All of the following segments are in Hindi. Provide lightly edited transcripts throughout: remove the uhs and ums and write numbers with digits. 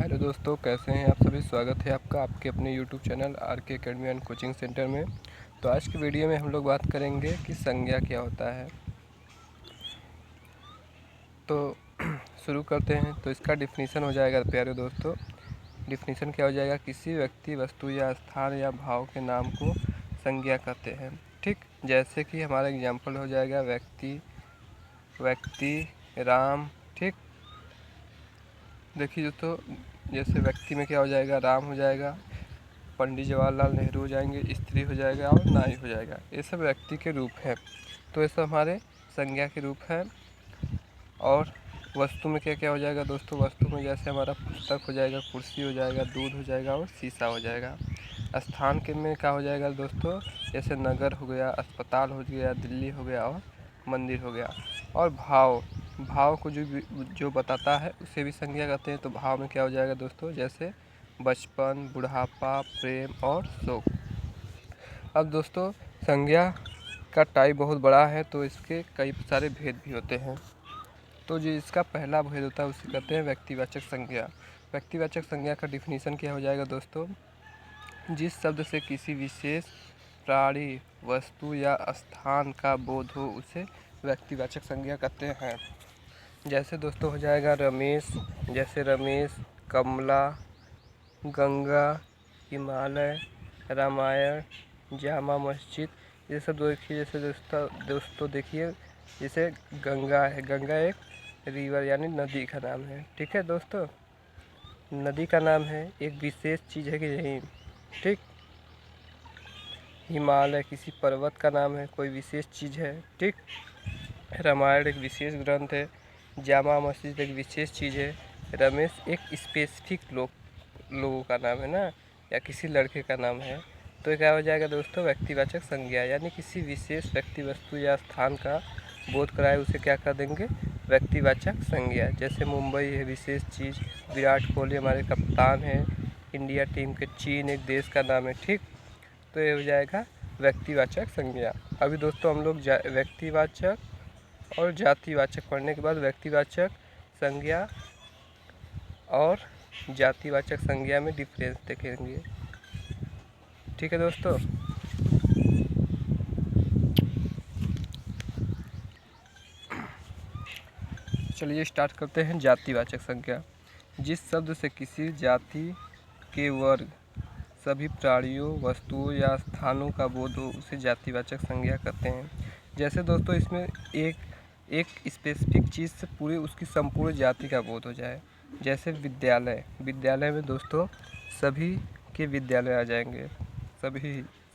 हेलो दोस्तों, कैसे हैं आप सभी। स्वागत है आपका आपके अपने YouTube channel RK. Academy and coaching centre में। तो आज की वीडियो में हम लोग बात करेंगे कि संज्ञा क्या होता है। तो शुरू करते हैं। तो इसका डिफिनीसन हो जाएगा प्यारे दोस्तों। डिफिनीसन क्या हो जाएगा, किसी व्यक्ति, वस्तु या स्थान या भाव के नाम को संज्ञा कहते हैं। ठीक, जैसे कि हमारा एग्जाम्पल हो जाएगा व्यक्ति, राम। ठीक, देखिए दोस्तों, जैसे व्यक्ति में क्या हो जाएगा, राम हो जाएगा, पंडित जवाहरलाल नेहरू हो जाएंगे, स्त्री हो जाएगा और नाई हो जाएगा। ये सब व्यक्ति के रूप हैं। तो ये सब हमारे संज्ञा के रूप हैं। और वस्तु में क्या क्या हो जाएगा दोस्तों, वस्तु में जैसे हमारा पुस्तक हो जाएगा, कुर्सी हो जाएगा, दूध हो जाएगा और शीशा हो जाएगा। स्थान के में क्या हो जाएगा दोस्तों, जैसे नगर हो गया, अस्पताल हो गया, दिल्ली हो गया और मंदिर हो गया। और भाव को जो बताता है उसे भी संज्ञा कहते हैं। तो भाव में क्या हो जाएगा दोस्तों, जैसे बचपन, बुढ़ापा, प्रेम और शोक। अब दोस्तों, संज्ञा का टाइप बहुत बड़ा है, तो इसके कई सारे भेद भी होते हैं। तो जो इसका पहला भेद होता है उसे कहते हैं व्यक्तिवाचक संज्ञा। व्यक्तिवाचक संज्ञा का डिफिनीसन क्या हो जाएगा दोस्तों, जिस शब्द से किसी विशेष प्राणी, वस्तु या स्थान का बोध हो उसे व्यक्तिवाचक संज्ञा कहते हैं। जैसे दोस्तों हो जाएगा रमेश, जैसे रमेश, कमला, गंगा, हिमालय, रामायण, जामा मस्जिद। ये सब देखिए, जैसे दोस्तों देखिए, जैसे गंगा है, गंगा एक रिवर यानी नदी का नाम है। ठीक है दोस्तों, नदी का नाम है, एक विशेष चीज़ है कि नहीं। ठीक, हिमालय किसी पर्वत का नाम है, कोई विशेष चीज़ है। ठीक, रामायण एक विशेष ग्रंथ है, जामा मस्जिद एक विशेष चीज़ है, रमेश एक स्पेसिफिक लोगों का नाम है ना, या किसी लड़के का नाम है। तो ये क्या हो जाएगा दोस्तों, व्यक्तिवाचक संज्ञा, यानी किसी विशेष व्यक्ति, वस्तु या स्थान का बोध कराए उसे क्या कर देंगे, व्यक्तिवाचक संज्ञा। जैसे मुंबई है विशेष चीज़, विराट कोहली हमारे कप्तान हैं इंडिया टीम के, चीन एक देश का नाम है। ठीक, तो ये हो जाएगा व्यक्तिवाचक संज्ञा। अभी दोस्तों हम लोग व्यक्तिवाचक और जातिवाचक पढ़ने के बाद व्यक्तिवाचक संज्ञा और जातिवाचक संज्ञा में डिफरेंस देखेंगे। ठीक है दोस्तों, चलिए स्टार्ट करते हैं। जातिवाचक संज्ञा, जिस शब्द से किसी जाति के वर्ग, सभी प्राणियों, वस्तुओं या स्थानों का बोध हो उसे जातिवाचक संज्ञा कहते हैं। जैसे दोस्तों इसमें एक स्पेसिफिक चीज़ से पूरी उसकी संपूर्ण जाति का बोध हो जाए। जैसे विद्यालय में दोस्तों सभी के विद्यालय आ जाएंगे,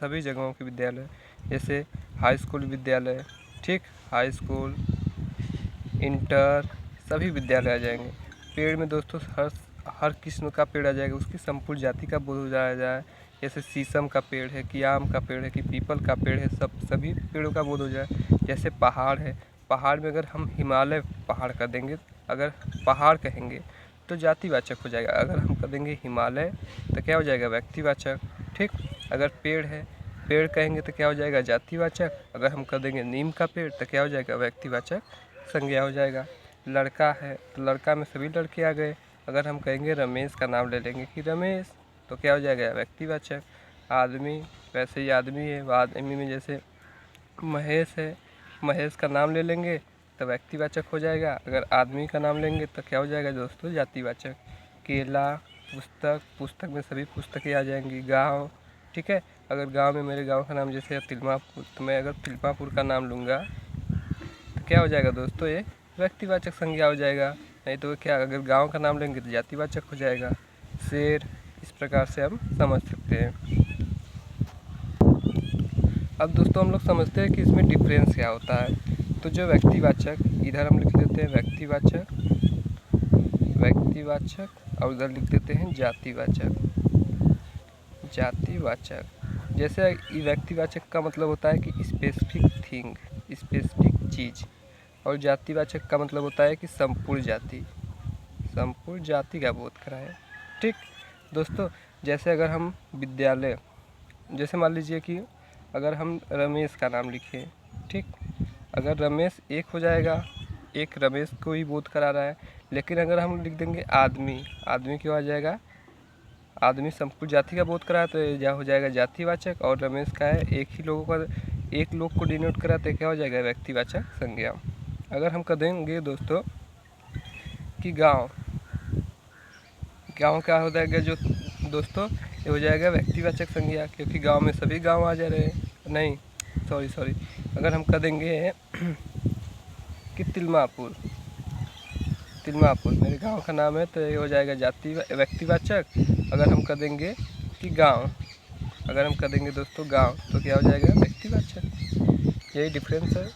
सभी जगहों के विद्यालय। जैसे हाई स्कूल विद्यालय, ठीक, हाई स्कूल, इंटर, सभी विद्यालय आ जाएंगे। पेड़ में दोस्तों हर किस्म का पेड़ आ जाएगा, उसकी संपूर्ण जाति का बोध हो जाए। जैसे शीशम का पेड़ है, कि आम का पेड़ है, कि पीपल का पेड़ है, सभी पेड़ों का बोध हो जाए। जैसे पहाड़ है, पहाड़ में अगर हम हिमालय पहाड़ कर देंगे, अगर पहाड़ कहेंगे तो जातिवाचक हो जाएगा। अगर हम कर देंगे हिमालय तो क्या हो जाएगा, व्यक्तिवाचक। ठीक, अगर पेड़ है, पेड़ कहेंगे तो क्या हो जाएगा, जातिवाचक। अगर हम कर देंगे नीम का पेड़ तो क्या हो जाएगा, व्यक्तिवाचक संज्ञा हो जाएगा। लड़का है तो लड़का में सभी लड़के आ गए। अगर हम कहेंगे रमेश का नाम ले लेंगे कि रमेश, तो क्या हो जाएगा, व्यक्तिवाचक। आदमी, वैसे ही आदमी है, आदमी में जैसे महेश है, महेश का नाम ले लेंगे तो व्यक्तिवाचक हो जाएगा। अगर आदमी का नाम लेंगे तो क्या हो जाएगा दोस्तों, जातिवाचक। केला, पुस्तक में सभी पुस्तकें आ जाएंगी। गाँव, ठीक है, अगर गाँव में मेरे गाँव का नाम जैसे तिलमापुर, तो मैं अगर तिलमापुर का नाम लूँगा तो क्या हो जाएगा दोस्तों, ये व्यक्तिवाचक संज्ञा हो जाएगा। नहीं तो क्या, अगर गांव का नाम लेंगे तो जातिवाचक हो जाएगा। शेर, इस प्रकार से हम समझ सकते हैं। अब दोस्तों हम लोग समझते हैं कि इसमें डिफरेंस क्या होता है। तो जो व्यक्तिवाचक, इधर हम लिख देते हैं व्यक्तिवाचक और उधर लिख देते हैं जातिवाचक। जैसे व्यक्तिवाचक का मतलब होता है कि स्पेसिफिक थिंग, स्पेसिफिक चीज़, और जातिवाचक का मतलब होता है कि संपूर्ण जाति का बोध कराए। ठीक दोस्तों, जैसे अगर हम विद्यालय, जैसे मान लीजिए कि अगर हम रमेश का नाम लिखें, ठीक, अगर रमेश एक हो जाएगा एक रमेश को ही बोध करा रहा है। लेकिन अगर हम लिख देंगे आदमी, आदमी क्यों आ जाएगा, आदमी संपूर्ण जाति का बोध करा तो यह हो जाएगा जातिवाचक, और रमेश का है एक ही लोगों का, एक लोग को डिनोट करा तो क्या हो जाएगा व्यक्तिवाचक संज्ञा। अगर हम कर देंगे दोस्तों कि गांव, गांव क्या हो जाएगा जो दोस्तों, ये हो जाएगा व्यक्तिवाचक संज्ञा, क्योंकि गांव में सभी गांव आ जा रहे हैं। नहीं सॉरी, अगर हम कर देंगे कि तिलमापुर, तिलमापुर मेरे गांव का नाम है तो ये हो जाएगा जाति व्यक्तिवाचक। अगर हम कर देंगे कि गांव, अगर हम कर देंगे दोस्तों गांव तो क्या हो जाएगा व्यक्तिवाचक। यही डिफरेंस है।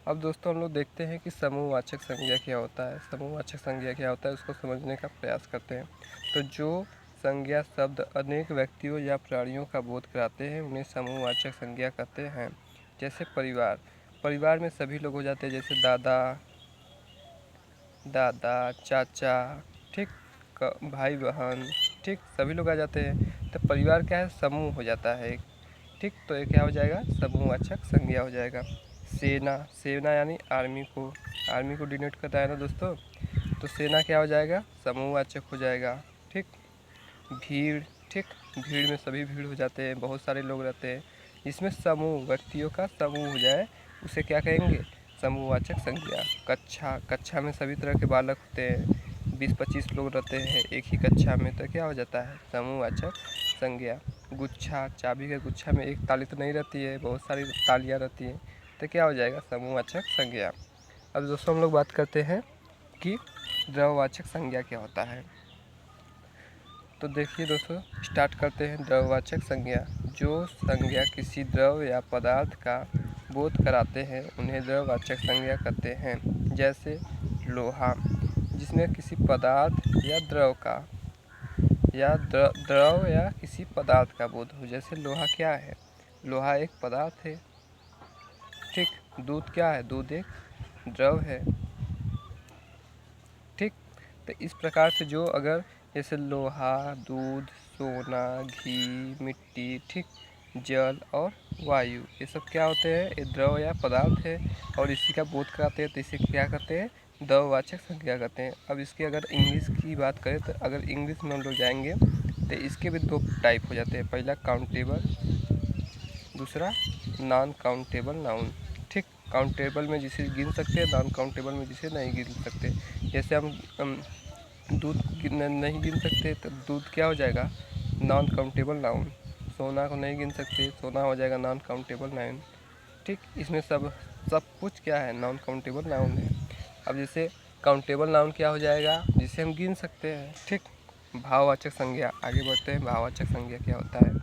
अब दोस्तों हम लोग देखते हैं कि समूहवाचक संज्ञा क्या होता है। समूहवाचक संज्ञा क्या होता है उसको समझने का प्रयास करते हैं। तो जो संज्ञा शब्द अनेक व्यक्तियों या प्राणियों का बोध कराते हैं उन्हें समूहवाचक संज्ञा कहते हैं। जैसे परिवार, परिवार में सभी लोग हो जाते हैं, जैसे दादा चाचा, ठीक, भाई बहन, ठीक, सभी लोग आ जाते हैं। तो परिवार क्या है, समूह हो जाता है एक, ठीक। तो ये क्या हो जाएगा समूहवाचक संज्ञा हो जाएगा। सेना, सेना यानी आर्मी को डिनोट करता है ना दोस्तों, तो सेना क्या हो जाएगा समूहवाचक हो जाएगा, ठीक। भीड़, ठीक, भीड़ में सभी भीड़ हो जाते हैं, बहुत सारे लोग रहते हैं, इसमें समूह व्यक्तियों का समूह हो जाए उसे क्या कहेंगे समूहवाचक संज्ञा। कक्षा में सभी तरह के बालक होते हैं, 20-25 लोग रहते हैं एक ही कक्षा में, तो क्या हो जाता है समूहवाचक संज्ञा। गुच्छा, चाबी के गुच्छा में एक ताली तो नहीं रहती है, बहुत सारी तालियां रहती हैं, तो क्या हो जाएगा समूहवाचक संज्ञा। अब दोस्तों हम लोग बात करते हैं कि द्रव्यवाचक संज्ञा क्या होता है। तो देखिए दोस्तों स्टार्ट करते हैं द्रव्यवाचक संज्ञा। जो संज्ञा किसी द्रव या पदार्थ का बोध कराते हैं उन्हें द्रव्यवाचक संज्ञा कहते हैं। जैसे लोहा, जिसमें किसी पदार्थ या द्रव का द्रव या किसी पदार्थ का बोध हो। जैसे लोहा क्या है, लोहा एक पदार्थ है, ठीक। दूध क्या है, दूध एक द्रव है, ठीक। तो इस प्रकार से जो अगर जैसे लोहा, दूध, सोना, घी, मिट्टी, ठीक, जल और वायु, ये सब क्या होते हैं, ये द्रव या पदार्थ है और इसी का बोध कराते हैं, तो इसे क्या कहते हैं द्रव्यवाचक संज्ञा कहते हैं। अब इसकी अगर इंग्लिश की बात करें तो अगर इंग्लिश में हम लोग जाएंगे तो इसके भी दो टाइप हो जाते हैं। पहला काउंटेबल, दूसरा नॉन काउंटेबल नाउन, ठीक। काउंटेबल में जिसे गिन सकते हैं, नॉन काउंटेबल में जिसे नहीं गिन सकते। जैसे हम दूध नहीं गिन सकते तो दूध क्या हो जाएगा नॉन काउंटेबल नाउन। सोना को नहीं गिन सकते, सोना हो जाएगा नॉन काउंटेबल नाउन, ठीक। इसमें सब कुछ क्या है नॉन काउंटेबल नाउन है। अब जैसे काउंटेबल नाउन क्या हो जाएगा जिसे हम गिन सकते हैं, ठीक। भाववाचक संज्ञा, आगे बढ़ते हैं। भाववाचक संज्ञा क्या होता है।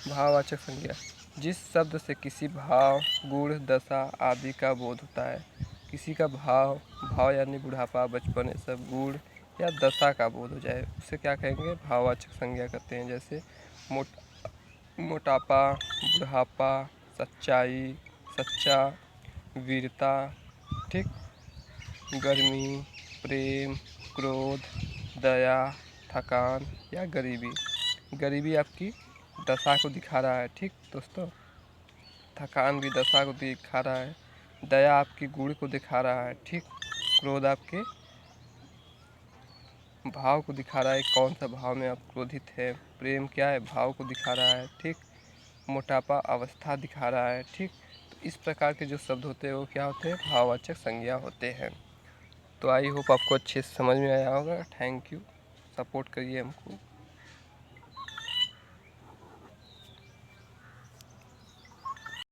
भाववाचक संज्ञा, जिस शब्द से किसी भाव, गुण, दशा आदि का बोध होता है। किसी का भाव यानी बुढ़ापा, बचपन, ये सब गुण या दशा का बोध हो जाए उसे क्या कहेंगे भाववाचक संज्ञा कहते हैं। जैसे मोटापा, बुढ़ापा, सच्चाई, सच्चा, वीरता, ठीक, गर्मी, प्रेम, क्रोध, दया, थकान या गरीबी। गरीबी आपकी दशा को दिखा रहा है, ठीक दोस्तों। थकान भी दशा को दिखा रहा है। दया आपकी गुण को दिखा रहा है, ठीक। क्रोध आपके भाव को दिखा रहा है, कौन सा भाव में आप क्रोधित है। प्रेम क्या है, भाव को दिखा रहा है, ठीक। मोटापा अवस्था दिखा रहा है, ठीक। तो इस प्रकार के जो शब्द होते हैं वो क्या होते हैं भाववाचक संज्ञा होते हैं। तो आई होप आपको अच्छे से समझ में आया होगा। थैंक यू, सपोर्ट करिए हमको।